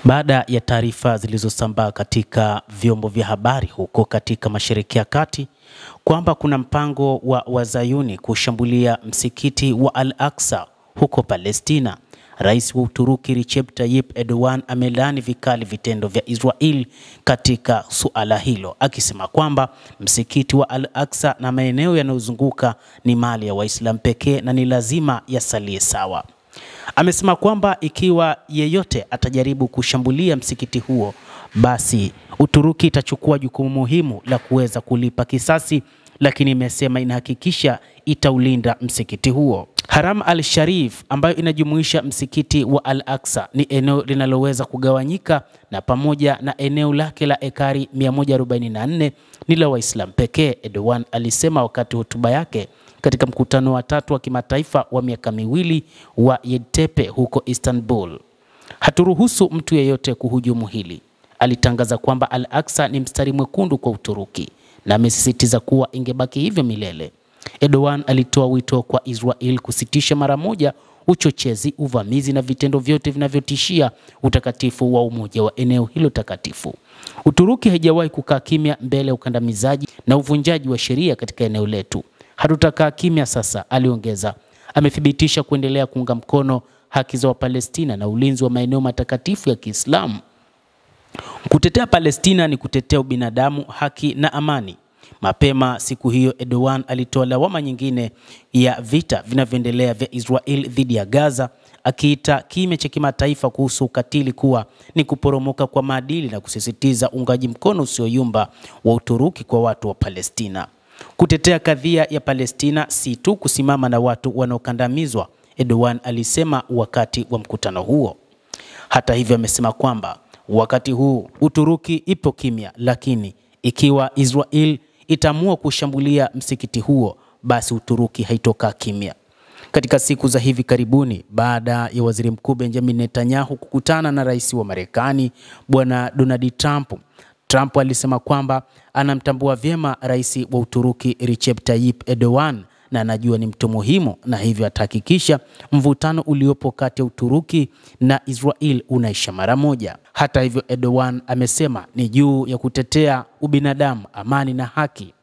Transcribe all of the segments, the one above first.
Baada ya taarifa zilizosambaa katika vyombo vya habari huko katika Mashariki ya Kati kwamba kuna mpango wa Wazayuni kushambulia msikiti wa Al-Aqsa huko Palestina, Rais wa Uturuki Recep Tayyip Erdogan amelaani vikali vitendo vya Israel katika suala hilo, akisema kwamba msikiti wa Al-Aqsa na maeneo yanayozunguka ni mali ya Waislamu pekee na ni lazima yasalie sawa. Amesema kwamba ikiwa yeyote atajaribu kushambulia msikiti huo, basi Uturuki itachukua jukumu muhimu la kuweza kulipa kisasi, lakini imesema inahakikisha itaulinda msikiti huo. Haram al-Sharif, ambayo inajumuisha msikiti wa Al-Aqsa, ni eneo linaloweza kugawanyika na pamoja na eneo lake la ekari 144 ni la Waislamu pekee, Erdogan alisema wakati hotuba yake katika mkutano wa 3 wa kimataifa wa miaka miwili wa Yedtepe huko Istanbul. Haturuhusu mtu yeyote kuhujumu hili. Alitangaza kwamba Al-Aqsa ni mstari mwekundu kwa Uturuki na amesisitiza kuwa ingebaki hivyo milele. Erdogan alitoa wito kwa Israel kusitisha mara moja uchochezi, uvamizi na vitendo vyote vinavyotishia utakatifu wa umoja wa eneo hilo takatifu. Uturuki haijawahi kukaa kimya mbele ya ukandamizaji na uvunjaji wa sheria katika eneo letu. Hatutakaa kimya sasa, aliongeza. Amethibitisha kuendelea kuunga mkono haki za Wapalestina na ulinzi wa maeneo matakatifu ya Kiislamu. Kutetea Palestina ni kutetea ubinadamu, haki na amani. Mapema siku hiyo Erdogan alitoa lawama nyingine ya vita vinavyoendelea vya Israel dhidi ya Gaza, akiita kimya cha kimataifa kuhusu ukatili kuwa ni kuporomoka kwa maadili na kusisitiza uungaji mkono usioyumba wa Uturuki kwa watu wa Palestina. Kutetea kadhia ya Palestina si tu kusimama na watu wanaokandamizwa, Erdogan alisema wakati wa mkutano huo. Hata hivyo, amesema kwamba wakati huu Uturuki ipo kimya, lakini ikiwa Israel itaamua kushambulia msikiti huo, basi Uturuki haitokaa kimya. Katika siku za hivi karibuni, baada ya Waziri Mkuu Benjamin Netanyahu kukutana na Rais wa Marekani Bwana Donald Trump, Trump alisema kwamba anamtambua vyema Rais wa Uturuki Recep Tayyip Erdogan na anajua ni mtu muhimu, na hivyo atahakikisha mvutano uliopo kati ya Uturuki na Israel unaisha mara moja. Hata hivyo, Erdogan amesema ni juu ya kutetea ubinadamu, amani na haki.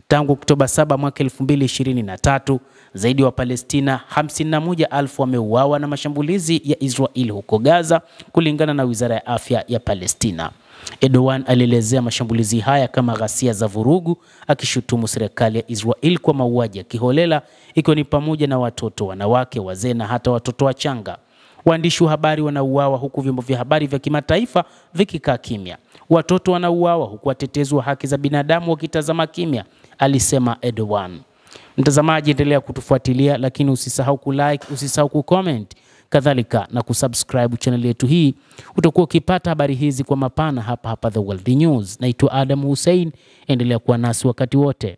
Tangu Oktoba 7 mwaka 2023, zaidi ya Wapalestina 51,000 wameuawa na mashambulizi ya Israel huko Gaza, kulingana na Wizara ya Afya ya Palestina. Erdogan alielezea mashambulizi haya kama ghasia za vurugu, akishutumu serikali ya Israel kwa mauaji ya kiholela, ikiwa ni pamoja na watoto, wanawake, wazee na hata watoto wachanga. Waandishi wa habari wanauawa huku vyombo vya habari vya kimataifa vikikaa kimya. Watoto wanauawa huku watetezi wa haki za binadamu wakitazama kimya, alisema Erdogan. Mtazamaji, endelea kutufuatilia, lakini usisahau kulike, usisahau kucomment, kadhalika na kusubscribe channel yetu hii. Utakuwa ukipata habari hizi kwa mapana hapa The World News. Naitwa Adam Hussein, endelea kuwa nasi wakati wote.